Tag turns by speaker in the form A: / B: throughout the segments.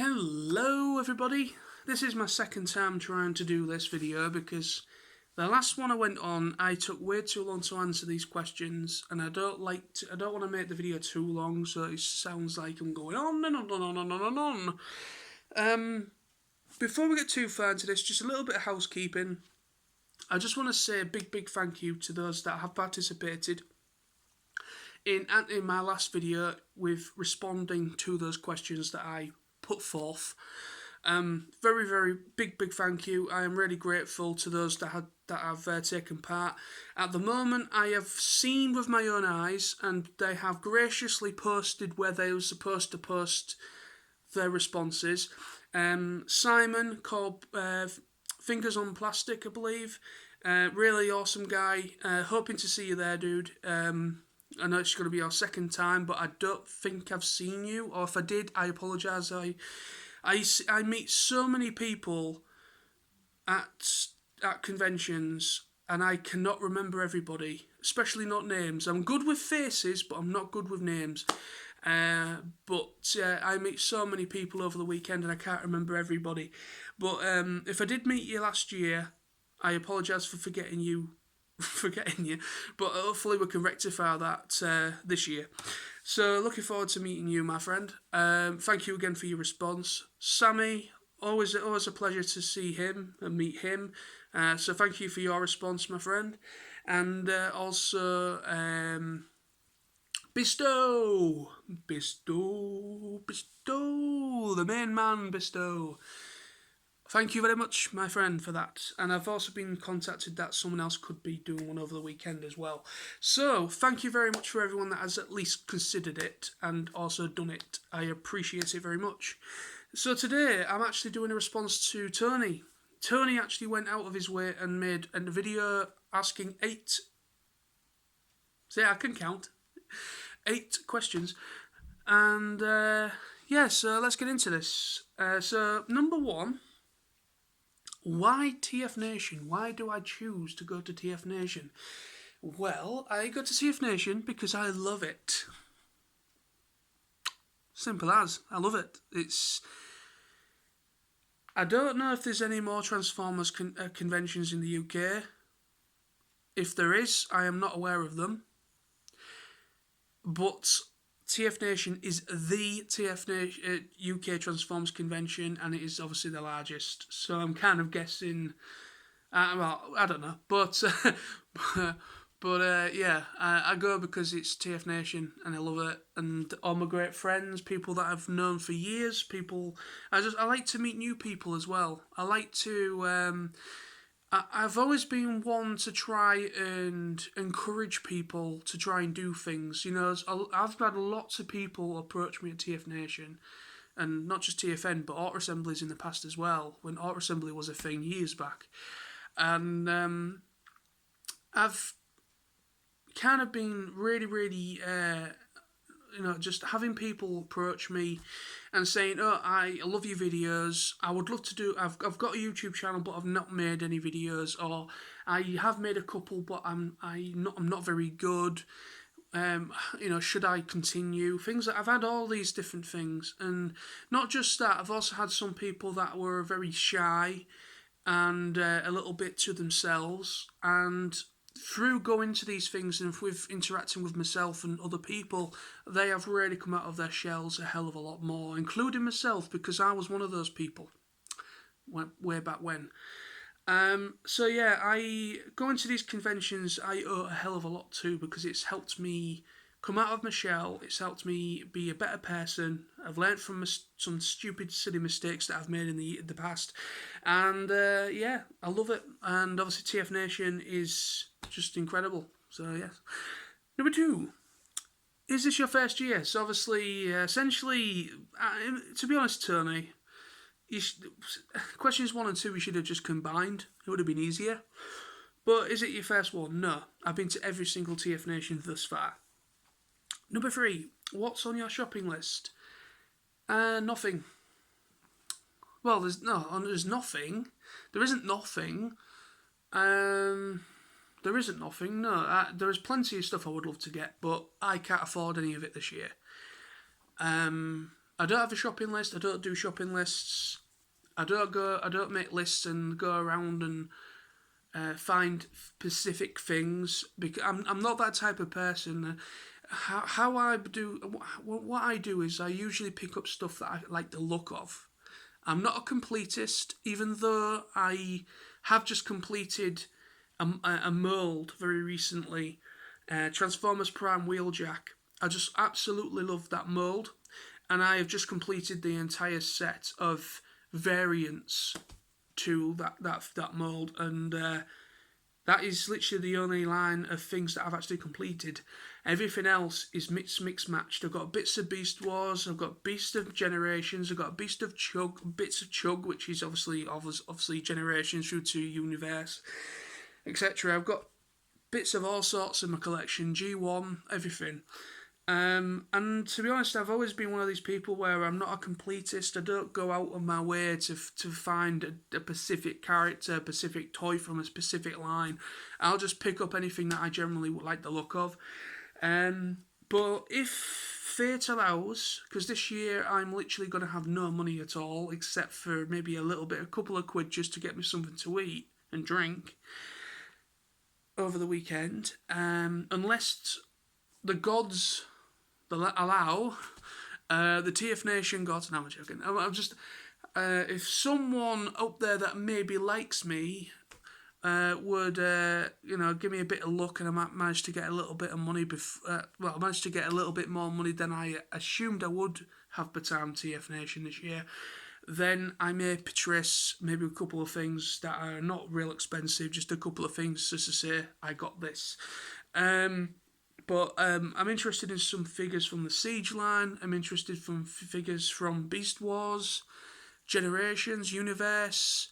A: Hello everybody, this is my second time trying to do this video because the last one I went on I took way too long to answer these questions and I don't want to make the video too long so it sounds like I'm going on and on and on and on and on. Before we get too far into this, just a little bit of housekeeping. I just want to say a big thank you to those that have participated in my last video with responding to those questions that I put forth. Very big thank you. I am really grateful to those that have taken part. At the moment, I have seen with my own eyes, and they have graciously posted where they were supposed to post their responses. Simon called Fingers on Plastic, I believe. Really awesome guy. Hoping to see you there, dude. I know it's going to be our second time, but I don't think I've seen you, or if I did, I apologise. I meet so many people at conventions, and I cannot remember everybody, especially not names. I'm good with faces, but I'm not good with names. But I meet so many people over the weekend, and I can't remember everybody. But if I did meet you last year, I apologise for forgetting you, but hopefully we can rectify that this year. So looking forward to meeting you, my friend. Thank you again for your response. Sammy, always a pleasure to see him and meet him. So thank you for your response, my friend. And also Bestow, the main man, Bestow. Thank you very much, my friend, for that. And I've also been contacted that someone else could be doing one over the weekend as well. So, thank you very much for everyone that has at least considered it and also done it. I appreciate it very much. So today, I'm actually doing a response to Tony. Tony actually went out of his way and made a video asking 8 questions. And, yeah, so let's get into this. So, number 1... why TFNation? Why do I choose to go to TFNation? Well, I go to TFNation because I love it. Simple as. I love it. I don't know if there's any more Transformers conventions in the UK. If there is, I am not aware of them. But TFNation is the TFNation UK Transformers convention, and it is obviously the largest. So I'm kind of guessing. Well, I don't know, but yeah, I go because it's TFNation, and I love it, and all my great friends, people that I've known for years, I like to meet new people as well. I like to. I've always been one to try and encourage people to try and do things. You know, I've had lots of people approach me at TFNation, and not just TFN, but Auto Assemblies in the past as well, when Auto Assembly was a thing years back. And I've kind of been really just having people approach me and saying, "Oh, I love your videos. I would love to do. I've got a YouTube channel, but I've not made any videos, or I have made a couple, but I'm not very good. Should I continue?" Things that I've had all these different things, and not just that. I've also had some people that were very shy and a little bit to themselves, and through going to these things and with interacting with myself and other people, they have really come out of their shells a hell of a lot more, including myself, because I was one of those people way back when. So yeah, going to these conventions, I owe a hell of a lot to, because it's helped me come out of my shell. It's helped me be a better person. I've learned from some stupid, silly mistakes that I've made in the past. And yeah, I love it. And obviously TFNation is just incredible. So yes. Number 2. Is this your first year? So obviously, essentially, to be honest, Tony, questions 1 and 2 we should have just combined. It would have been easier. But is it your first one? No. I've been to every single TFNation thus far. Number 3, what's on your shopping list? Nothing. Well, there's nothing. There isn't nothing. There isn't nothing. No, there is plenty of stuff I would love to get, but I can't afford any of it this year. I don't have a shopping list. I don't do shopping lists. I don't make lists and go around and find specific things, because I'm not that type of person. How I do what I do is I usually pick up stuff that I like the look of. I'm not a completist, even though I have just completed a mould very recently, Transformers Prime Wheeljack. I just absolutely love that mould, and I have just completed the entire set of variants to that mould, and that is literally the only line of things that I've actually completed. Everything else is mix matched. I've got bits of Beast Wars, I've got Beast of Generations, I've got Beast of Chug, bits of Chug, which is obviously Generations through to Universe, etc. I've got bits of all sorts in my collection, G1, everything. And to be honest, I've always been one of these people where I'm not a completist. I don't go out of my way to find a specific character, a specific toy from a specific line. I'll just pick up anything that I generally like the look of. But if fate allows, because this year I'm literally going to have no money at all, except for maybe a couple of quid just to get me something to eat and drink over the weekend, unless the gods allow, the TFNation gods. No, I'm joking. I'm just, if someone up there that maybe likes me would give me a bit of luck, and I might manage to get a little bit of money I managed to get a little bit more money than I assumed I would have per time TFNation this year, then I may purchase maybe a couple of things that are not real expensive, just a couple of things just to say I got this. But I'm interested in some figures from the Siege line. I'm interested from figures from Beast Wars, Generations, Universe,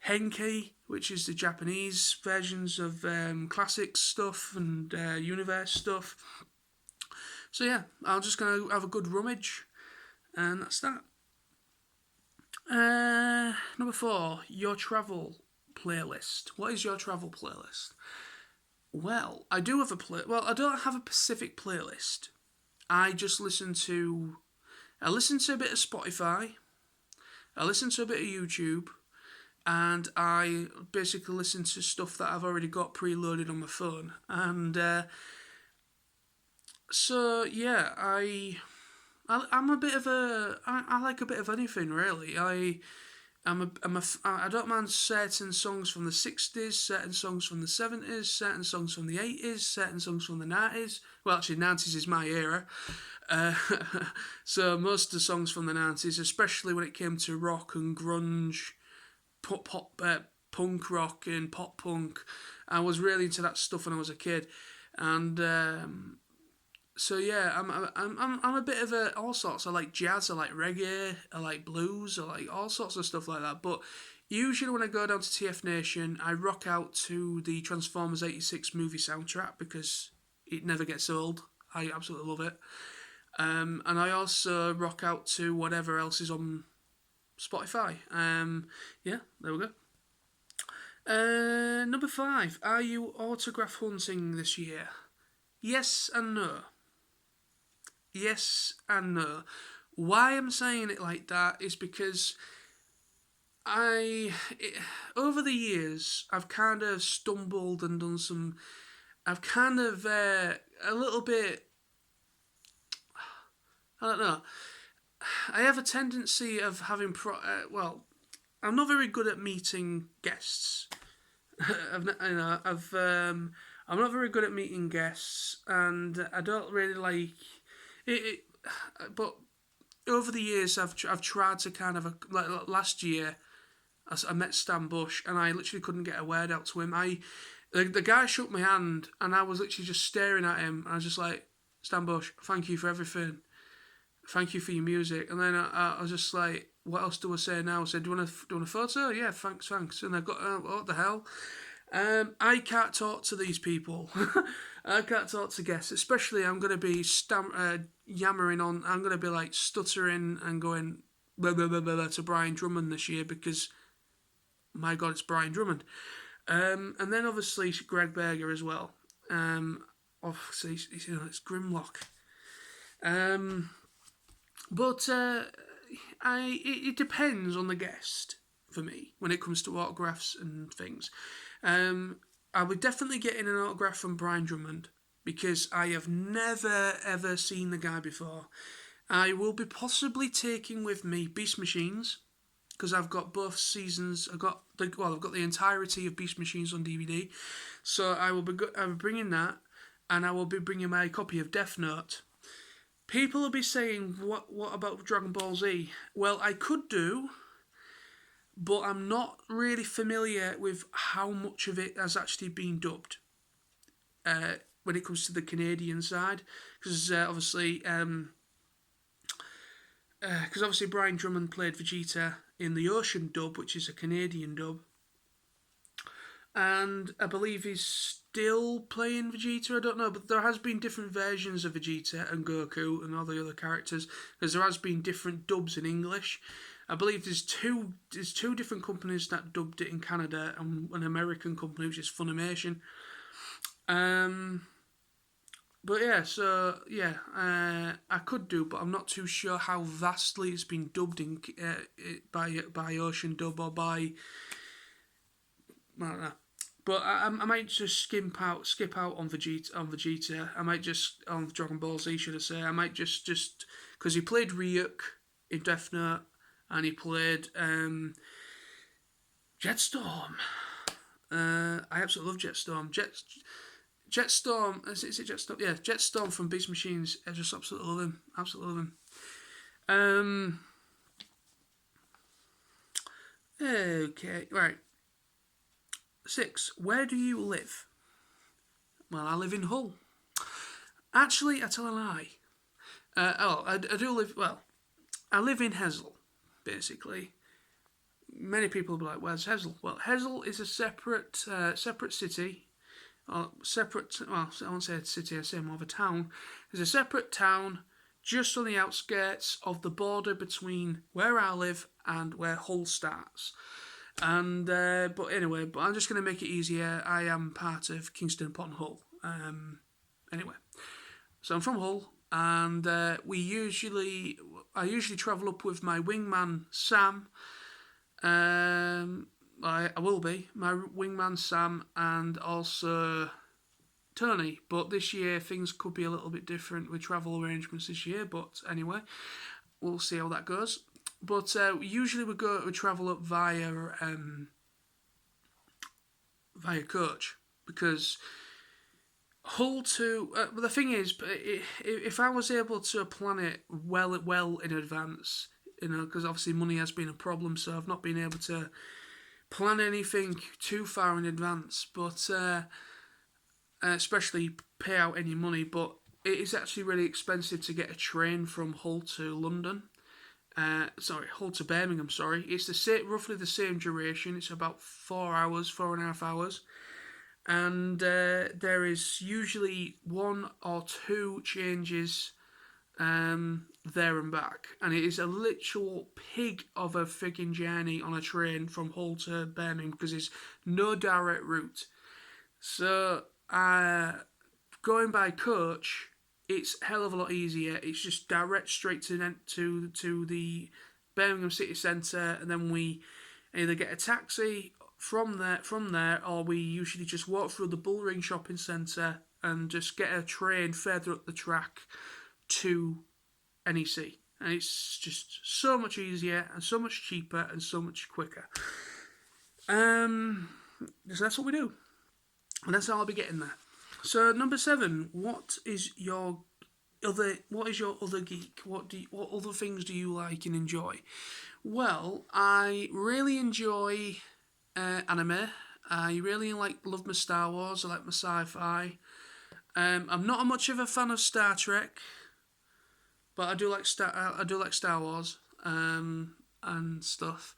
A: Henki, which is the Japanese versions of classic stuff and Universe stuff. So yeah, I'm just going to have a good rummage, and that's that. Number 4, your travel playlist. What is your travel playlist? Well, I do have I don't have a specific playlist. I just listen to a bit of Spotify, I listen to a bit of YouTube, and I basically listen to stuff that I've already got preloaded on my phone. And so yeah, I'm a bit of I like a bit of anything, really. I don't mind certain songs from the 60s, certain songs from the 70s, certain songs from the 80s, certain songs from the 90s. Well, actually, 90s is my era. So most of the songs from the 90s, especially when it came to rock and grunge, punk rock and pop punk, I was really into that stuff when I was a kid. And so yeah, I'm a bit of all sorts. I like jazz, I like reggae, I like blues, I like all sorts of stuff like that. But usually when I go down to TFNation, I rock out to the Transformers '86 movie soundtrack because it never gets old. I absolutely love it. And I also rock out to whatever else is on Spotify. Yeah, there we go. Number 5, are you autograph hunting this year? Yes and no. Yes and no. Why I'm saying it like that is because over the years, I've kind of stumbled and done some. I've kind of a little bit. I don't know. I have a tendency of having. I'm not very good at meeting guests. I'm not very good at meeting guests, and I don't really like. But over the years, I've tried to kind of like last year, I met Stan Bush, and I literally couldn't get a word out to him. The guy shook my hand, and I was literally just staring at him, and I was just like, Stan Bush, thank you for everything, thank you for your music. And then I was just like, what else do I say now? I said, do you want a photo? Yeah, thanks. And I got, what the hell? I can't talk to these people. I can't talk to guests, especially I'm going to be yammering on. I'm going to be like stuttering and going blah, blah, blah, blah, to Brian Drummond this year because, my God, it's Brian Drummond. And then obviously Greg Berger as well. Obviously, it's Grimlock. But it depends on the guest for me when it comes to autographs and things. I would definitely get in an autograph from Brian Drummond because I have never ever seen the guy before. I will be possibly taking with me Beast Machines because I've got both seasons. I've got the entirety of Beast Machines on DVD, so I'll be bringing that, and I will be bringing my copy of Death Note. People will be saying, what about Dragon Ball Z? Well, I could do, but I'm not really familiar with how much of it has actually been dubbed when it comes to the Canadian side, because obviously Brian Drummond played Vegeta in the Ocean dub, which is a Canadian dub, and I believe he's still playing Vegeta. I don't know, but there has been different versions of Vegeta and Goku and all the other characters, because there has been different dubs in English. I believe there's two different companies that dubbed it in Canada and an American company, which is Funimation. But yeah, so yeah, I could do, but I'm not too sure how vastly it's been dubbed in by Ocean Dub or by, I don't know. But I might just skip out on Vegeta. I might just on Dragon Ball Z, should I say? I might just because he played Ryuk in Death Note, and he played Jetstorm. I absolutely love Jetstorm. Jetstorm, is it Jetstorm? Yeah, Jetstorm from Beast Machines. I just absolutely love him. Absolutely love him. Okay, right. 6. Where do you live? Well, I live in Hull. Actually, I tell a lie. I do live. Well, I live in Hessel, basically. Many people will be like, "Where's Hessel?" Well, Hessel is a separate city. Separate. Well, I won't say a city. I say more of a town. There's a separate town just on the outskirts of the border between where I live and where Hull starts. And but I'm just going to make it easier. I am part of Kingston upon Hull. Anyway, so I'm from Hull, and I usually travel up with my wingman Sam. I will be my wingman Sam, and also Tony. But this year things could be a little bit different with travel arrangements this year. But anyway, we'll see how that goes. But usually we travel up via coach, because Hull to. But the thing is, if I was able to plan it well in advance, because obviously money has been a problem, so I've not been able to plan anything too far in advance, but especially pay out any money. But it is actually really expensive to get a train from Hull to London. Hull to Birmingham. It's roughly the same duration. It's about 4.5 hours, and there is usually 1 or 2 changes there and back, and it is a literal pig of a frigging journey on a train from Hull to Birmingham because there's no direct route. So going by coach, it's a hell of a lot easier. It's just direct straight to the Birmingham city centre, and then we either get a taxi from there, or we usually just walk through the Bullring shopping centre and just get a train further up the track to NEC. And it's just so much easier and so much cheaper and so much quicker. So that's what we do, and that's how I'll be getting there. So number 7, what is your other geek? What other things do you like and enjoy? Well, I really enjoy anime. I really love my Star Wars. I like my sci-fi. I'm not much of a fan of Star Trek, but I do like Star Wars and stuff.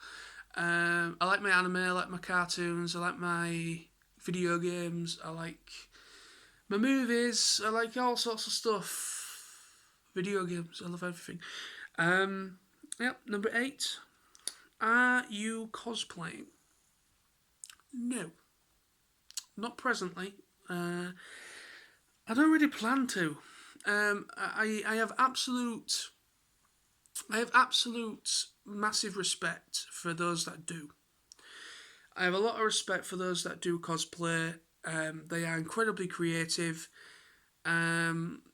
A: I like my anime. I like my cartoons. I like my video games. I like my movies. I like all sorts of stuff. Video games. I love everything. Number 8. Are you cosplaying? No. Not presently. I don't really plan to. I have absolute I have absolute massive respect for those that do. I have a lot of respect for those that do cosplay. They are incredibly creative.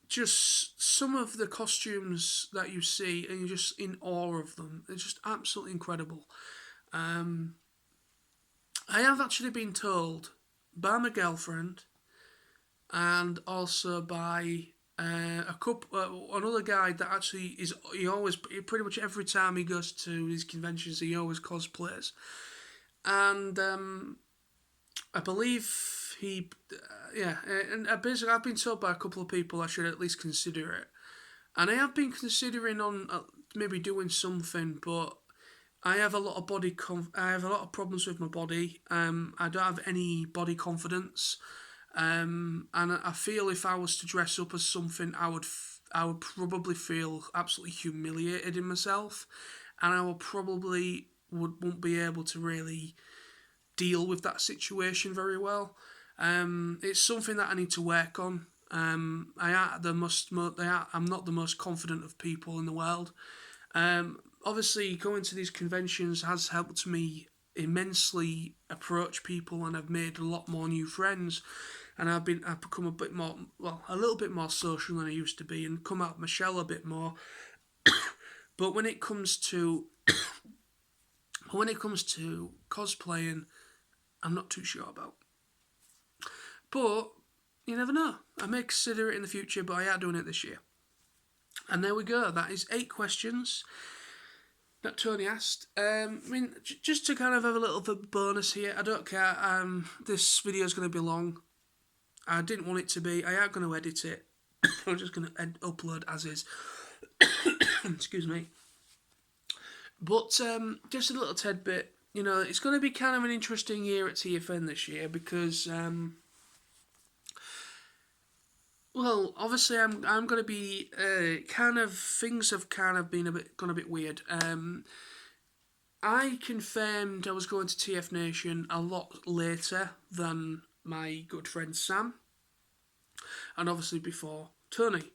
A: Just some of the costumes that you see, and you're just in awe of them. They're just absolutely incredible. I have actually been told by my girlfriend, and also by another guy that actually is. Pretty much every time he goes to these conventions, he always cosplays, and I believe and basically I've been told by a couple of people I should at least consider it, and I have been considering on maybe doing something, but I have a lot of I have a lot of problems with my body. I don't have any body confidence, and I feel if I was to dress up as something, I would probably feel absolutely humiliated in myself, and I wouldn't be able to really deal with that situation very well. It's something that I need to work on. I'm not the most confident of people in the world. Obviously, going to these conventions has helped me immensely approach people, and I've made a lot more new friends, and I've become a little bit more social than I used to be, and come out of my shell a bit more. But when it comes to cosplaying, I'm not too sure about. But you never know. I may consider it in the future, but I am doing it this year. And there we go. That is 8 questions that Tony asked. Just to kind of have a little bit of bonus here. I don't care. This video is going to be long. I didn't want it to be. I am going to edit it. I'm just going to upload as is. Excuse me. But just a little tidbit. It's going to be kind of an interesting year at TFN this year because, obviously I'm going to be things have kind of gone a bit weird. I confirmed I was going to TFNation a lot later than my good friend Sam, and obviously before Tony.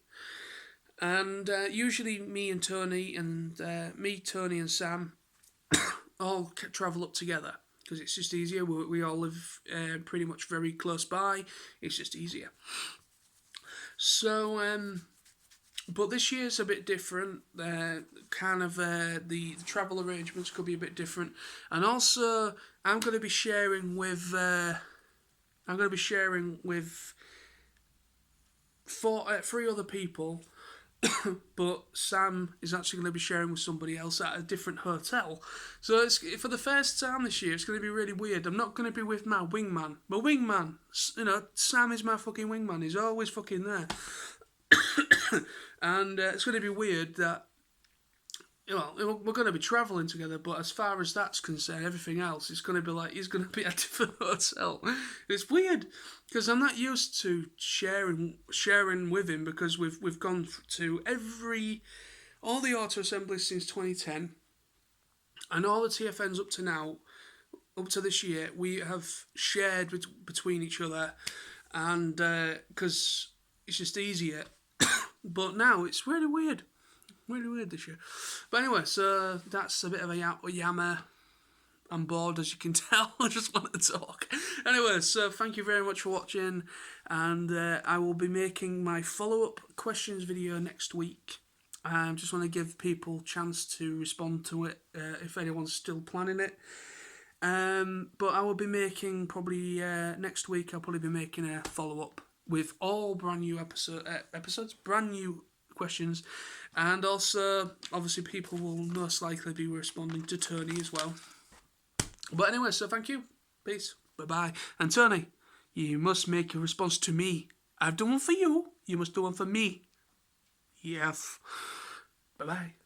A: And usually me, Tony, and Sam all travel up together because it's just easier. We all live pretty much very close by. It's just easier. So, but this year's a bit different. The travel arrangements could be a bit different, and also I'm going to be sharing with 3 other people. But Sam is actually going to be sharing with somebody else at a different hotel. So it's, for the first time this year, it's going to be really weird. I'm not going to be with my wingman. My wingman, Sam is my fucking wingman. He's always fucking there. And it's going to be weird that, we're going to be travelling together, but as far as that's concerned, everything else is going to be like, he's going to be at a different hotel. It's weird, because I'm not used to sharing with him, because we've gone to all the auto assemblies since 2010, and all the TFNs up to this year, we have shared between each other, and because it's just easier. But now it's really weird. Really weird this year. But anyway, so that's a bit of a yammer. I'm bored, as you can tell. I just want to talk. Anyway, so thank you very much for watching. And I will be making my follow-up questions video next week. I just want to give people a chance to respond to it if anyone's still planning it. But I will be making probably next week. I'll probably be making a follow-up with all brand new episodes, brand new questions, and also obviously people will most likely be responding to Tony as well. But anyway, so thank you, peace, bye bye. And Tony, you must make a response to me. I've done one for you, you must do one for me. Yes, bye bye.